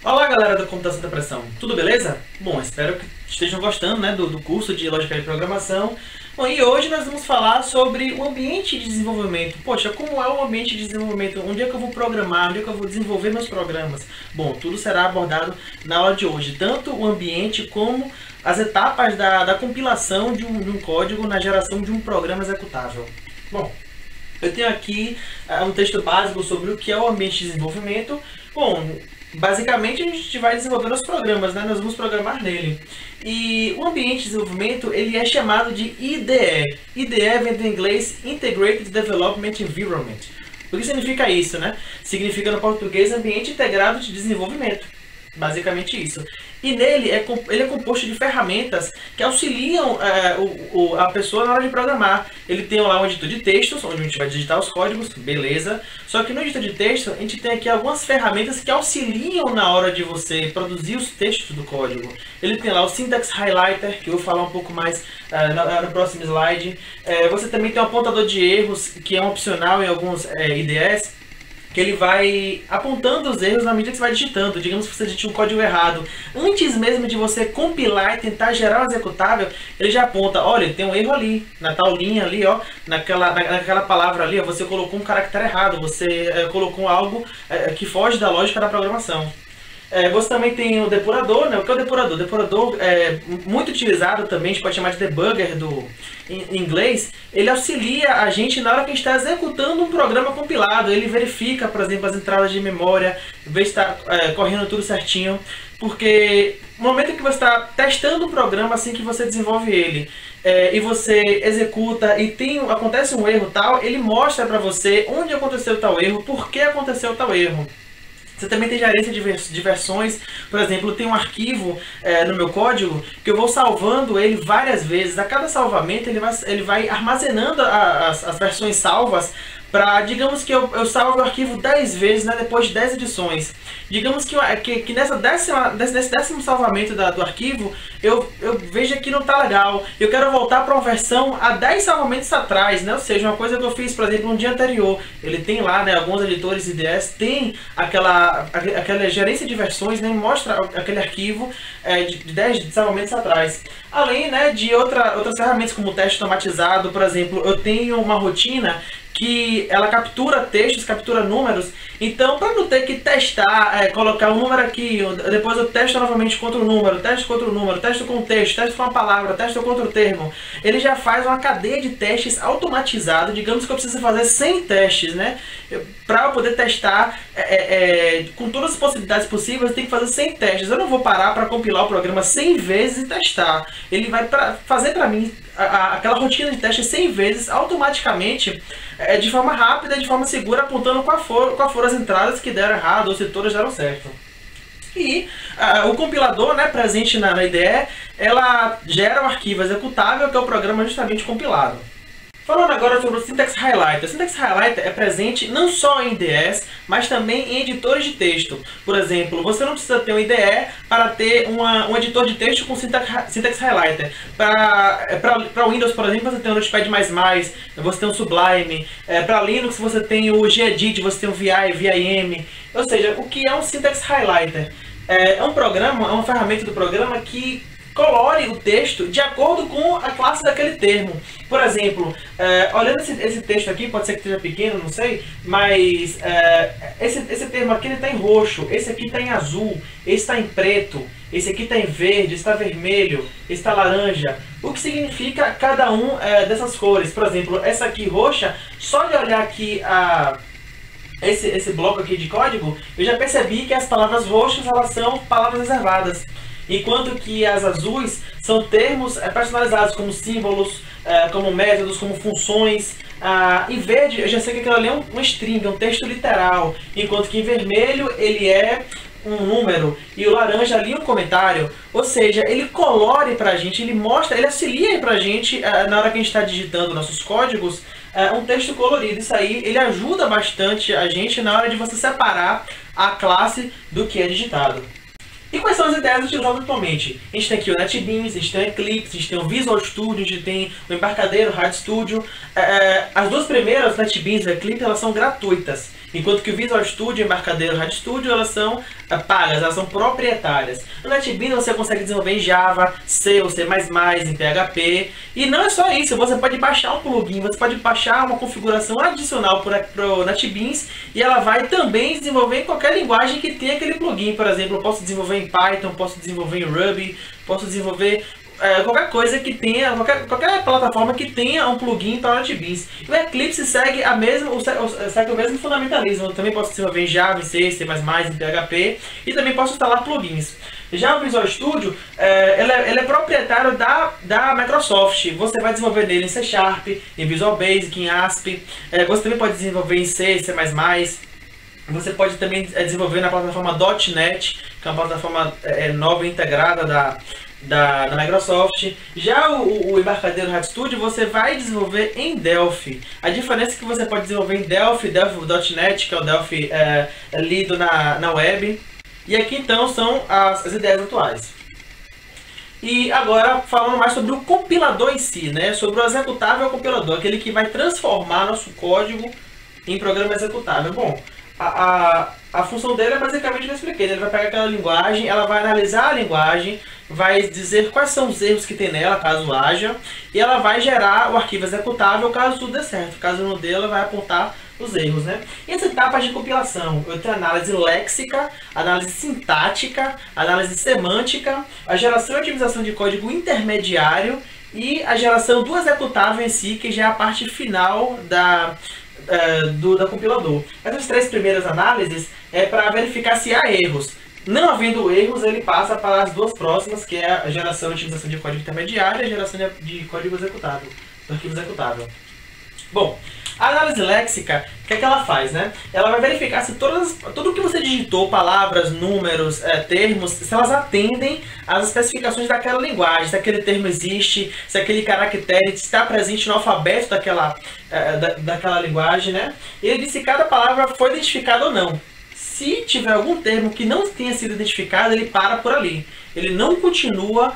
Olá galera do Computação da Pressão, tudo beleza? Bom, espero que estejam gostando, né, do curso de Lógica e Programação. Bom, e hoje nós vamos falar sobre o ambiente de desenvolvimento. Poxa, como é o ambiente de desenvolvimento? Onde é que eu vou programar? Onde é que eu vou desenvolver meus programas? Bom, tudo será abordado na aula de hoje, tanto o ambiente como as etapas da compilação de um código na geração de um programa executável. Bom, eu tenho aqui um texto básico sobre o que é o ambiente de desenvolvimento. Bom, basicamente a gente vai desenvolvendo os programas, né? Nós vamos programar nele. E o ambiente de desenvolvimento ele é chamado de IDE. IDE vem do inglês Integrated Development Environment. O que significa isso, né? Significa no português ambiente integrado de desenvolvimento. Basicamente isso. E nele ele é composto de ferramentas que auxiliam a pessoa na hora de programar. Ele tem lá um editor de textos, onde a gente vai digitar os códigos, beleza. Só que no editor de texto, a gente tem aqui algumas ferramentas que auxiliam na hora de você produzir os textos do código. Ele tem lá o Syntax Highlighter, que eu vou falar um pouco mais no próximo slide. Você também tem um apontador de erros, que é um opcional em alguns IDEs. Que ele vai apontando os erros na medida que você vai digitando. Digamos que você digite um código errado. Antes mesmo de você compilar e tentar gerar um executável, ele já aponta, olha, tem um erro ali, na tal linha ali, ó, naquela palavra ali, ó, você colocou um caractere errado, você colocou algo que foge da lógica da programação. Você também tem o depurador, né? O que é o depurador? O depurador é muito utilizado também, a gente pode chamar de debugger em inglês. Ele auxilia a gente na hora que a gente está executando um programa compilado. Ele verifica, por exemplo, as entradas de memória, vê se está correndo tudo certinho. Porque no momento que você está testando um programa, assim que você desenvolve ele, e você executa e acontece um erro tal, ele mostra para você onde aconteceu tal erro, por que aconteceu tal erro. Você também tem gerência de versões. Por exemplo, tem um arquivo no meu código que eu vou salvando ele várias vezes. A cada salvamento ele vai armazenando as versões salvas para, digamos que eu salve o arquivo 10 vezes, né, depois de 10 edições. Digamos que nesse décimo salvamento do arquivo, eu vejo que não está legal. Eu quero voltar para uma versão há 10 salvamentos atrás, né? Ou seja, uma coisa que eu fiz, por exemplo, no dia anterior. Ele tem lá, né, alguns editores IDEs, tem aquela gerência de versões, né, mostra aquele arquivo de 10 salvamentos atrás. Além, né, de outras ferramentas como o teste automatizado, por exemplo, eu tenho uma rotina que ela captura textos, captura números. Então, para não ter que testar, colocar um número aqui, depois eu testo novamente contra o número, testo contra o número, testo com o texto, testo com a palavra, testo contra o termo. Ele já faz uma cadeia de testes automatizado. Digamos que eu preciso fazer 100 testes, né? Para eu poder testar com todas as possibilidades possíveis, eu tenho que fazer 100 testes. Eu não vou parar para compilar o programa 100 vezes e testar. Ele vai fazer para mim aquela rotina de teste 100 vezes automaticamente, de forma rápida e de forma segura, apontando qual foram as entradas que deram errado ou se todas deram certo. E o compilador, né, presente na IDE, ela gera o arquivo executável, que é o programa justamente compilado. Falando agora sobre o Syntax Highlighter. O Syntax Highlighter é presente não só em IDEs, mas também em editores de texto. Por exemplo, você não precisa ter um IDE para ter um editor de texto com Syntax Highlighter. Para Windows, por exemplo, você tem o Notepad++, você tem o Sublime. Para Linux, você tem o Gedit, você tem o VI, VIM. Ou seja, o que é um Syntax Highlighter? É um programa, é uma ferramenta do programa que colore o texto de acordo com a classe daquele termo. Por exemplo, olhando esse texto aqui, pode ser que esteja pequeno, não sei, mas esse termo aqui está em roxo, esse aqui está em azul, esse está em preto, esse aqui está em verde, esse está vermelho, esse está laranja. O que significa cada um dessas cores? Por exemplo, essa aqui roxa, só de olhar aqui esse bloco aqui de código, eu já percebi que as palavras roxas elas são palavras reservadas. Enquanto que as azuis são termos personalizados, como símbolos, como métodos, como funções. Em verde, eu já sei que aquilo ali é um string, um texto literal. Enquanto que em vermelho, ele é um número. E o laranja ali, um comentário. Ou seja, ele colore pra gente, ele mostra, ele auxilia pra gente, na hora que a gente está digitando nossos códigos, um texto colorido. Isso aí, ele ajuda bastante a gente na hora de você separar a classe do que é digitado. E quais são as ideias utilizadas atualmente? A gente tem aqui o NetBeans, a gente tem o Eclipse, a gente tem o Visual Studio, a gente tem o Embarcadero, o Hard Studio. As duas primeiras, o NetBeans e o Eclipse, elas são gratuitas. Enquanto que o Visual Studio, o Embarcadero e o Hard Studio, elas são pagas, elas são proprietárias. No NetBeans você consegue desenvolver em Java, C ou C++, em PHP. E não é só isso, você pode baixar um plugin, você pode baixar uma configuração adicional para o NetBeans e ela vai também desenvolver em qualquer linguagem que tenha aquele plugin. Por exemplo, eu posso desenvolver em Python, posso desenvolver em Ruby, posso desenvolver qualquer coisa que tenha, qualquer plataforma que tenha um plugin para o NetBeans. E o Eclipse segue o mesmo fundamentalismo. Eu também posso desenvolver em Java, em C, C++, em PHP e também posso instalar plugins. Já o Visual Studio, ele é proprietário da Microsoft. Você vai desenvolver nele em C Sharp, em Visual Basic, em ASP. Você também pode desenvolver em C, C++. Você pode também desenvolver na plataforma .NET, que é uma plataforma nova integrada da Microsoft. Já o Embarcadero Hard Studio você vai desenvolver em Delphi. A diferença é que você pode desenvolver em Delphi.NET, que é o Delphi lido na web. E aqui então são as ideias atuais. E agora falando mais sobre o compilador em si, né? Sobre o executável compilador, aquele que vai transformar nosso código em programa executável. Bom, a função dele é basicamente o que eu expliquei. Ele vai pegar aquela linguagem, ela vai analisar a linguagem, vai dizer quais são os erros que tem nela, caso haja, e ela vai gerar o arquivo executável caso tudo dê certo. Caso não dê, ela vai apontar os erros, né? E as etapas de compilação? Eu tenho análise léxica, análise sintática, análise semântica, a geração e otimização de código intermediário e a geração do executável em si, que já é a parte final da compilador. Essas três primeiras análises é para verificar se há erros. Não havendo erros, ele passa para as duas próximas, que é a geração e otimização de código intermediário e a geração de código executável, do arquivo executável. Bom, a análise léxica, o que é que ela faz, né? Ela vai verificar se tudo que você digitou, palavras, números, termos, se elas atendem às especificações daquela linguagem, se aquele termo existe, se aquele caractere está presente no alfabeto daquela linguagem, né? E ele diz se cada palavra foi identificada ou não. Se tiver algum termo que não tenha sido identificado, ele para por ali. Ele não continua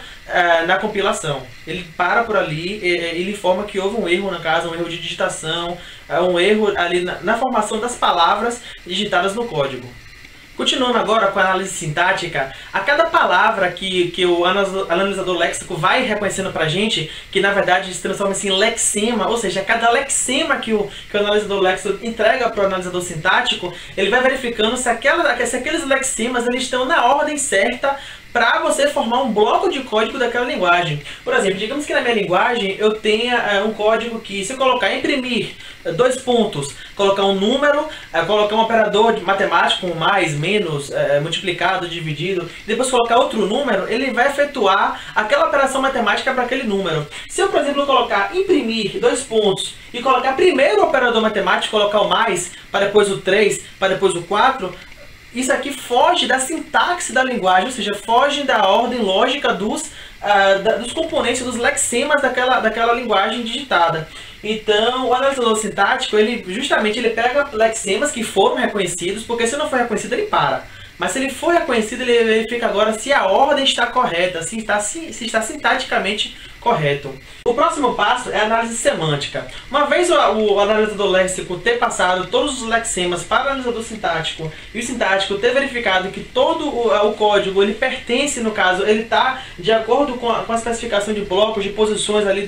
na compilação. Ele para por ali, ele informa que houve um erro, no caso, um erro de digitação, um erro ali na formação das palavras digitadas no código. Continuando agora com a análise sintática, a cada palavra que o analisador léxico vai reconhecendo para a gente, que na verdade se transforma em lexema, ou seja, cada lexema que o analisador léxico entrega para o analisador sintático, ele vai verificando se aqueles lexemas eles estão na ordem certa para você formar um bloco de código daquela linguagem. Por exemplo, digamos que na minha linguagem eu tenha um código que, se eu colocar imprimir, dois pontos, colocar um número, colocar um operador matemático, um mais, menos, multiplicado, dividido, depois colocar outro número, ele vai efetuar aquela operação matemática para aquele número. Se eu, por exemplo, colocar imprimir, dois pontos, e colocar primeiro o operador matemático, colocar o mais, para depois o 3, para depois o 4, isso aqui foge da sintaxe da linguagem, ou seja, foge da ordem lógica dos componentes, dos lexemas daquela linguagem digitada. Então, o analisador sintático, ele pega lexemas que foram reconhecidos, porque se não for reconhecido, ele para. Mas se ele for reconhecido, ele verifica agora se a ordem está correta, se está sintaticamente correto. O próximo passo é a análise semântica. Uma vez o analisador léxico ter passado todos os lexemas para o analisador sintático e o sintático ter verificado que todo o código ele pertence, no caso, ele está de acordo com a especificação de blocos, de posições ali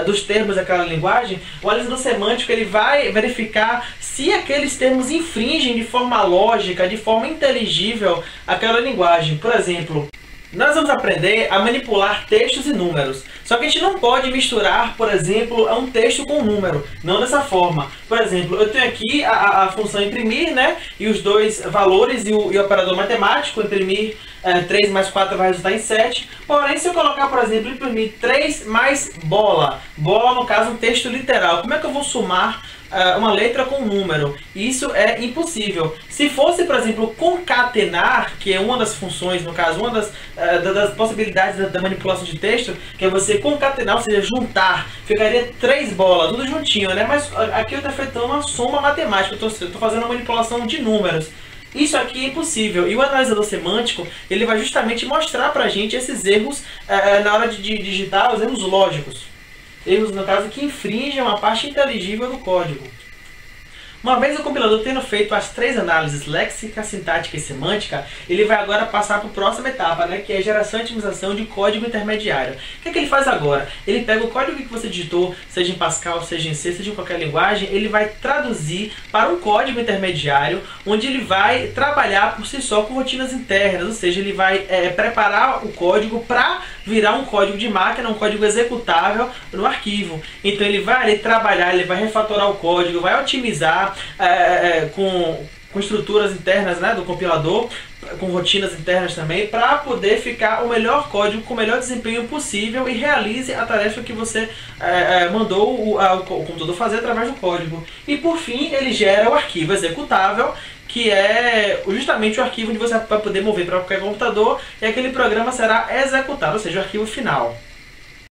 dos termos daquela linguagem, o analisador semântico ele vai verificar se aqueles termos infringem de forma lógica, de forma inteligível aquela linguagem. Por exemplo, nós vamos aprender a manipular textos e números. Só que a gente não pode misturar, por exemplo, um texto com um número. Não dessa forma. Por exemplo, eu tenho aqui a função imprimir, né? E os dois valores e o operador matemático. Imprimir 3 mais 4 vai resultar em 7. Porém, se eu colocar, por exemplo, imprimir 3 mais bola. Bola, no caso, um texto literal. Como é que eu vou somar uma letra com um número? Isso é impossível. Se fosse, por exemplo, concatenar, que é uma das funções, no caso, uma das possibilidades da manipulação de texto, que é você concatenar, ou seja, juntar, ficaria 3 bolas, tudo juntinho, né? Mas aqui eu estou efetuando uma soma matemática, eu estou fazendo uma manipulação de números. Isso aqui é impossível. E o analisador semântico, ele vai justamente mostrar pra gente esses erros na hora de digitar, os erros lógicos. Erros, no caso, que infringem a parte inteligível do código. Uma vez o compilador tendo feito as 3 análises léxica, sintática e semântica, ele vai agora passar para a próxima etapa, né, que é a geração e otimização de código intermediário. O que é que ele faz agora? Ele pega o código que você digitou, seja em Pascal, seja em C, seja em qualquer linguagem, ele vai traduzir para um código intermediário, onde ele vai trabalhar por si só com rotinas internas, ou seja, ele vai preparar o código para virar um código de máquina, um código executável no arquivo. Então ele vai trabalhar, ele vai refatorar o código, vai otimizar com estruturas internas, né, do compilador, com rotinas internas também, para poder ficar o melhor código com o melhor desempenho possível e realize a tarefa que você mandou o computador fazer através do código. E por fim, ele gera o arquivo executável, que é justamente o arquivo onde você vai poder mover para qualquer computador e aquele programa será executado, ou seja, o arquivo final.